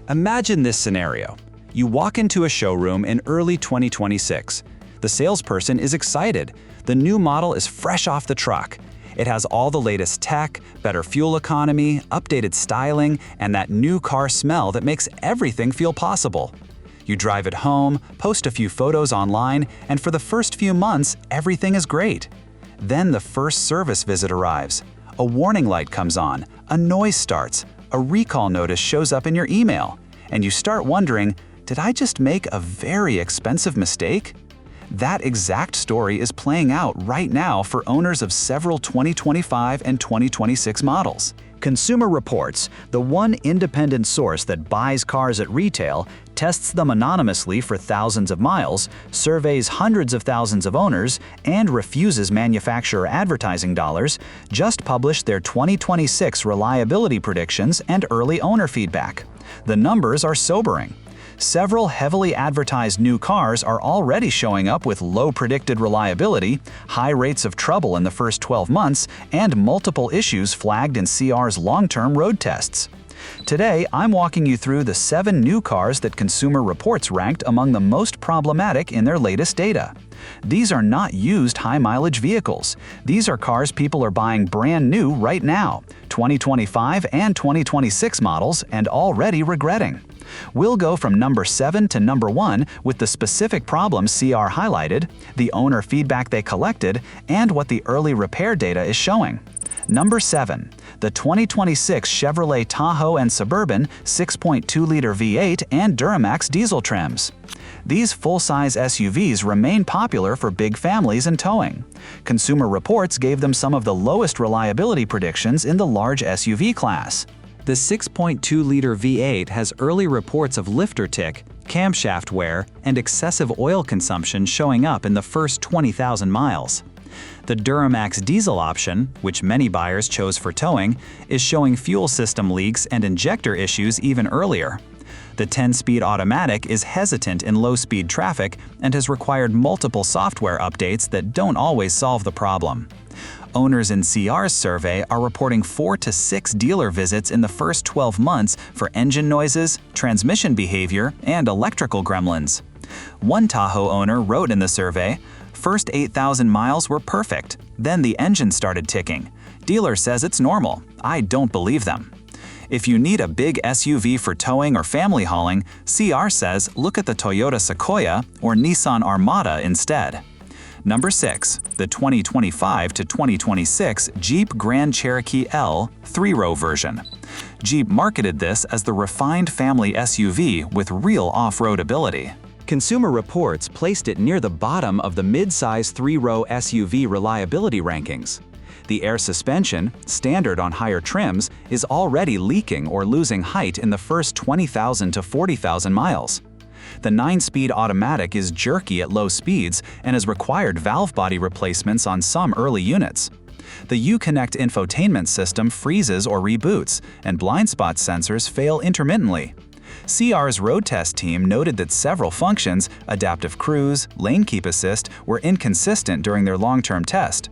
Imagine this scenario. You walk into a showroom in early 2026. The salesperson is excited. The new model is fresh off the truck. It has all the latest tech, better fuel economy, updated styling, and that new car smell that makes everything feel possible. You drive it home, post a few photos online, and for the first few months, everything is great. Then the first service visit arrives. A warning light comes on, a noise starts, a recall notice shows up in your email, and you start wondering, did I just make a very expensive mistake? That exact story is playing out right now for owners of several 2025 and 2026 models. Consumer Reports, the one independent source that buys cars at retail, tests them anonymously for thousands of miles, surveys hundreds of thousands of owners, and refuses manufacturer advertising dollars, just published their 2026 reliability predictions and early owner feedback. The numbers are sobering. Several heavily advertised new cars are already showing up with low predicted reliability, high rates of trouble in the first 12 months, and multiple issues flagged in CR's long-term road tests. Today, I'm walking you through the 7 new cars that Consumer Reports ranked among the most problematic in their latest data. These are not used high-mileage vehicles. These are cars people are buying brand new right now, 2025 and 2026 models, and already regretting. We'll go from number 7 to number 1 with the specific problems CR highlighted, the owner feedback they collected, and what the early repair data is showing. Number 7. The 2026 Chevrolet Tahoe and Suburban 6.2-liter V8 and Duramax diesel trims. These full-size SUVs remain popular for big families and towing. Consumer Reports gave them some of the lowest reliability predictions in the large SUV class. The 6.2-liter V8 has early reports of lifter tick, camshaft wear, and excessive oil consumption showing up in the first 20,000 miles. The Duramax diesel option, which many buyers chose for towing, is showing fuel system leaks and injector issues even earlier. The 10-speed automatic is hesitant in low-speed traffic and has required multiple software updates that don't always solve the problem. Owners in CR's survey are reporting 4 to 6 dealer visits in the first 12 months for engine noises, transmission behavior, and electrical gremlins. One Tahoe owner wrote in the survey, "First 8,000 miles were perfect, then the engine started ticking. Dealer says it's normal. I don't believe them." If you need a big SUV for towing or family hauling, CR says look at the Toyota Sequoia or Nissan Armada instead. Number 6. The 2025 to 2026 Jeep Grand Cherokee L 3-row version. Jeep marketed this as the refined family SUV with real off-road ability. Consumer Reports placed it near the bottom of the mid-size 3-row SUV reliability rankings. The air suspension, standard on higher trims, is already leaking or losing height in the first 20,000 to 40,000 miles. The 9-speed automatic is jerky at low speeds and has required valve body replacements on some early units. The Uconnect infotainment system freezes or reboots, and blind spot sensors fail intermittently. CR's road test team noted that several functions, adaptive cruise, lane keep assist, were inconsistent during their long-term test.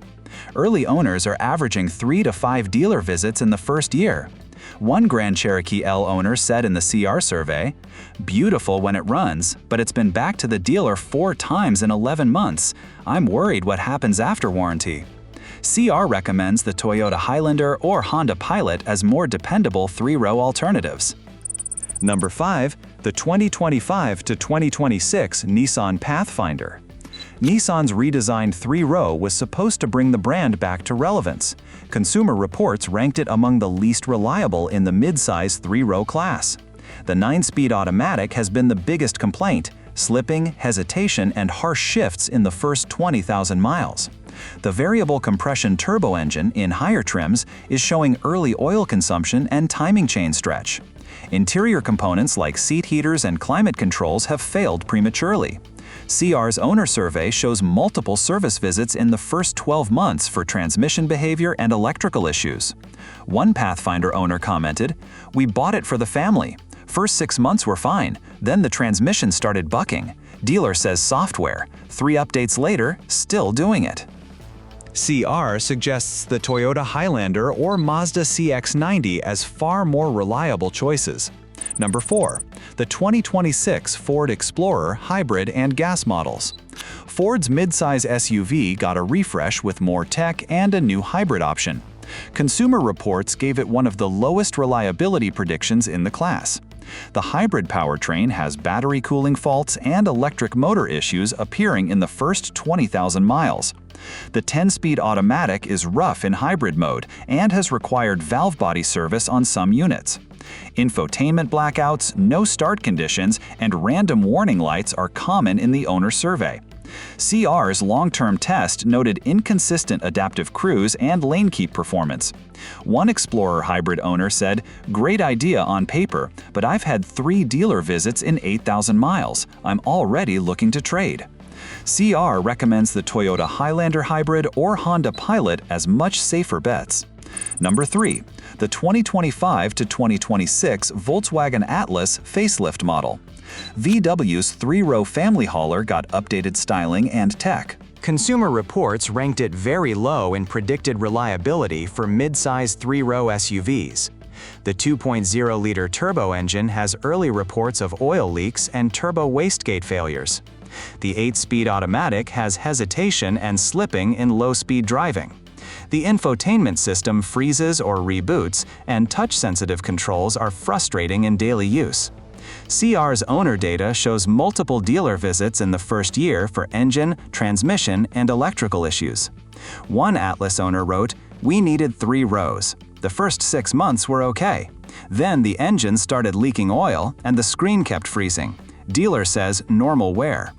Early owners are averaging 3 to 5 dealer visits in the first year. One Grand Cherokee L owner said in the CR survey, "Beautiful when it runs, but it's been back to the dealer 4 times in 11 months. I'm worried what happens after warranty." CR recommends the Toyota Highlander or Honda Pilot as more dependable 3-row alternatives. Number 5. The 2025 to 2026 Nissan Pathfinder. Nissan's redesigned 3-row was supposed to bring the brand back to relevance. Consumer Reports ranked it among the least reliable in the mid-size 3-row class. The 9-speed automatic has been the biggest complaint, slipping, hesitation, and harsh shifts in the first 20,000 miles. The variable compression turbo engine in higher trims is showing early oil consumption and timing chain stretch. Interior components like seat heaters and climate controls have failed prematurely. CR's owner survey shows multiple service visits in the first 12 months for transmission behavior and electrical issues. One Pathfinder owner commented, "We bought it for the family. First 6 months were fine, then the transmission started bucking. Dealer says software. 3 updates later, still doing it." CR suggests the Toyota Highlander or Mazda CX-90 as far more reliable choices. Number 4. The 2026 Ford Explorer hybrid and gas models. Ford's midsize SUV got a refresh with more tech and a new hybrid option. Consumer Reports gave it one of the lowest reliability predictions in the class. The hybrid powertrain has battery cooling faults and electric motor issues appearing in the first 20,000 miles. The 10-speed automatic is rough in hybrid mode and has required valve body service on some units. Infotainment blackouts, no start conditions, and random warning lights are common in the owner survey. CR's long-term test noted inconsistent adaptive cruise and lane keep performance. One Explorer hybrid owner said, "Great idea on paper, but I've had 3 dealer visits in 8,000 miles. I'm already looking to trade." CR recommends the Toyota Highlander hybrid or Honda Pilot as much safer bets. Number 3. The 2025 to 2026 Volkswagen Atlas facelift model. VW's 3-row family hauler got updated styling and tech. Consumer Reports ranked it very low in predicted reliability for mid-size 3-row SUVs. The 2.0-liter turbo engine has early reports of oil leaks and turbo wastegate failures. The 8-speed automatic has hesitation and slipping in low-speed driving. The infotainment system freezes or reboots, and touch-sensitive controls are frustrating in daily use. CR's owner data shows multiple dealer visits in the first year for engine, transmission, and electrical issues. One Atlas owner wrote, "We needed 3 rows. The first 6 months were okay. Then the engine started leaking oil and the screen kept freezing. Dealer says normal wear."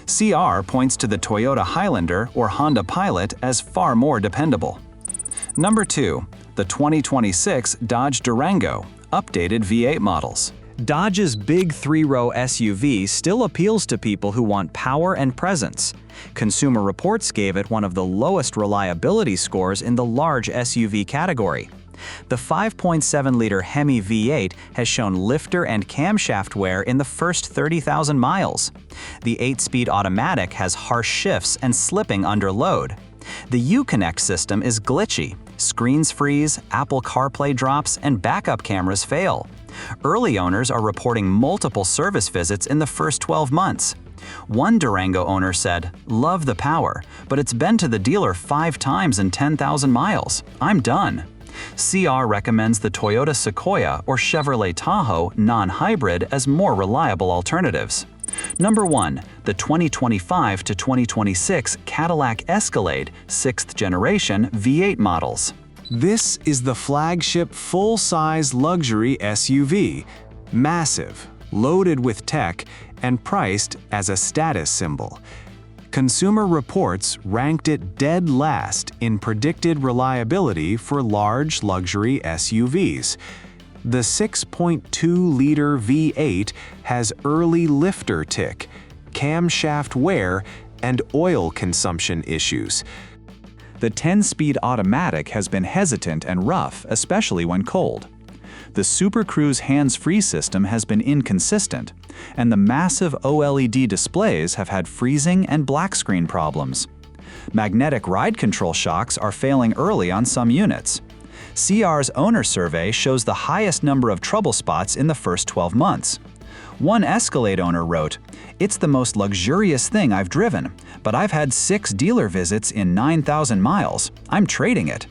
CR points to the Toyota Highlander or Honda Pilot as far more dependable. Number 2. The 2026 Dodge Durango, updated V8 models. Dodge's big 3-row SUV still appeals to people who want power and presence. Consumer Reports gave it one of the lowest reliability scores in the large SUV category. The 5.7-liter Hemi V8 has shown lifter and camshaft wear in the first 30,000 miles. The 8-speed automatic has harsh shifts and slipping under load. The Uconnect system is glitchy. Screens freeze, Apple CarPlay drops, and backup cameras fail. Early owners are reporting multiple service visits in the first 12 months. One Durango owner said, "Love the power, but it's been to the dealer 5 times in 10,000 miles. I'm done." CR recommends the Toyota Sequoia or Chevrolet Tahoe non-hybrid as more reliable alternatives. Number 1. The 2025 to 2026 Cadillac Escalade 6th generation V8 models. This is the flagship full-size luxury SUV, massive, loaded with tech, and priced as a status symbol. Consumer Reports ranked it dead last in predicted reliability for large luxury SUVs. The 6.2-liter V8 has early lifter tick, camshaft wear, and oil consumption issues. The 10-speed automatic has been hesitant and rough, especially when cold. The Super Cruise hands-free system has been inconsistent, and the massive OLED displays have had freezing and black screen problems. Magnetic ride control shocks are failing early on some units. CR's owner survey shows the highest number of trouble spots in the first 12 months. One Escalade owner wrote, "It's the most luxurious thing I've driven, but I've had 6 dealer visits in 9,000 miles. I'm trading it."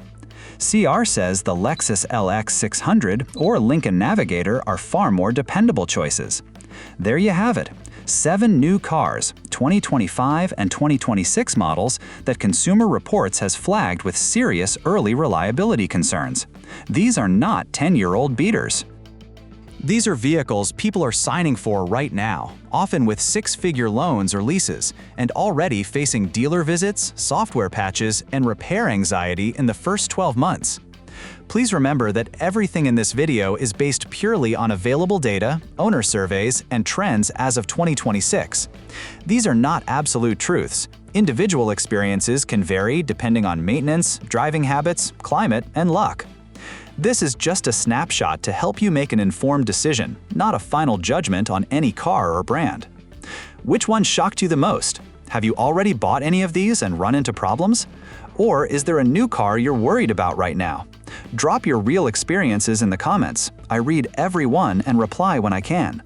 CR says the Lexus LX 600 or Lincoln Navigator are far more dependable choices. There you have it. 7 new cars, 2025 and 2026 models that Consumer Reports has flagged with serious early reliability concerns. These are not 10-year-old beaters. These are vehicles people are signing for right now, often with 6-figure loans or leases, and already facing dealer visits, software patches, and repair anxiety in the first 12 months. Please remember that everything in this video is based purely on available data, owner surveys, and trends as of 2026. These are not absolute truths. Individual experiences can vary depending on maintenance, driving habits, climate, and luck. This is just a snapshot to help you make an informed decision, not a final judgment on any car or brand. Which one shocked you the most? Have you already bought any of these and run into problems? Or is there a new car you're worried about right now? Drop your real experiences in the comments. I read every one and reply when I can.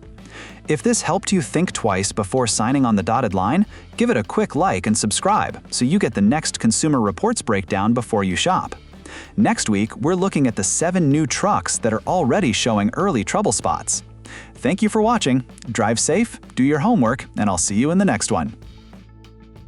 If this helped you think twice before signing on the dotted line, give it a quick like and subscribe so you get the next Consumer Reports breakdown before you shop. Next week, we're looking at the 7 new trucks that are already showing early trouble spots. Thank you for watching. Drive safe, do your homework, and I'll see you in the next one.